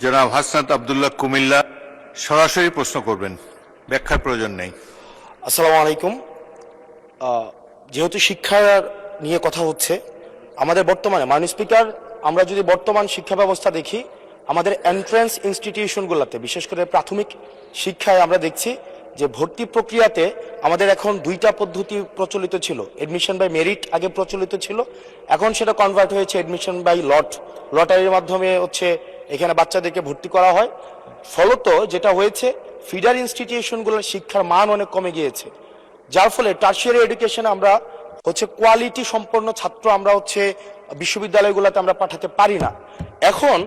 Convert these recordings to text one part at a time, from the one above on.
জনাব হাসনাত আব্দুল্লাহ কুমিল্লা সরাসরি প্রশ্ন করবেন, ব্যাখ্যার প্রয়োজন নেই। আসসালামু আলাইকুম। যেহেতু শিক্ষা নিয়ে কথা হচ্ছে, আমাদের বর্তমানে মাননীয় স্পিকার, আমরা যদি বর্তমান শিক্ষা ব্যবস্থা দেখি, আমাদের এন্ট্রান্স ইনস্টিটিউশনগুলোতে বিশেষ করে প্রাথমিক শিক্ষায় আমরা দেখছি যে ভর্তি প্রক্রিয়াতে আমাদের এখন দুইটা পদ্ধতি প্রচলিত ছিল। এডমিশন বাই মেরিট আগে প্রচলিত ছিল, এখন সেটা কনভার্ট হয়েছে এডমিশন বাই লটারির মাধ্যমে হচ্ছে এখানে বাচ্চাদেরকে ভর্তি করা হয়। ফলত যেটা হয়েছে, ফিডার ইনস্টিটিউশনগুলোর শিক্ষার মান অনেক কমে গিয়েছে, যার ফলে টার্সিয়ারি এডুকেশনে আমরা হচ্ছে কোয়ালিটি সম্পন্ন ছাত্র আমরা হচ্ছে বিশ্ববিদ্যালয়গুলোতে আমরা পাঠাতে পারি না। এখন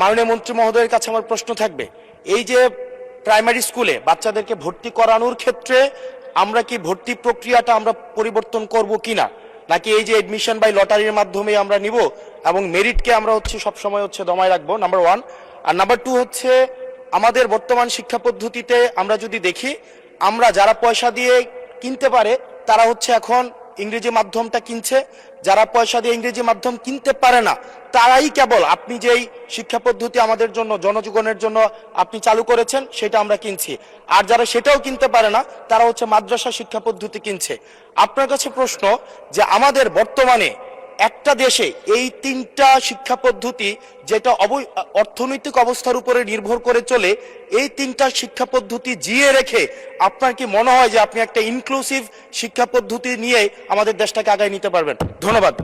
মাননীয় মন্ত্রী মহোদয়ের কাছে আমার প্রশ্ন থাকবে, এই যে প্রাইমারি স্কুলে বাচ্চাদেরকে ভর্তি করানোর ক্ষেত্রে আমরা কি ভর্তি প্রক্রিয়াটা আমরা পরিবর্তন করব কিনা, নাকি এই যে এডমিশন বাই লটারির মাধ্যমে আমরা নিব এবং মেরিটকে আমরা হচ্ছে সবসময় হচ্ছে দমায় রাখবো, নাম্বার ওয়ান। আর নাম্বার টু হচ্ছে, আমাদের বর্তমান শিক্ষা পদ্ধতিতে আমরা যদি দেখি, আমরা যারা পয়সা দিয়ে কিনতে পারে তারা হচ্ছে এখন ইংরেজি মাধ্যমটা কিনছে, যারা পয়সা দিয়ে ইংরেজি মাধ্যম কিনতে পারে না তারাই কেবল আপনি যেই শিক্ষা পদ্ধতি আমাদের জন্য জনজীবনের জন্য আপনি চালু করেছেন সেটা আমরা কিনছি, আর যারা সেটাও কিনতে পারে না তারা হচ্ছে মাদ্রাসা শিক্ষা পদ্ধতি কিনছে। আপনার কাছে প্রশ্ন যে আমাদের বর্তমানে একটা দেশে এই তিনটা শিক্ষা পদ্ধতি যেটা অর্থনৈতিক অবস্থার উপরে নির্ভর করে চলে, এই তিনটা শিক্ষা পদ্ধতি জিয়ে রেখে আপনার কি মনে হয় যে আপনি একটা ইনক্লুসিভ শিক্ষা পদ্ধতি নিয়ে আমাদের দেশটাকে আগায় নিতে পারবেন? ধন্যবাদ।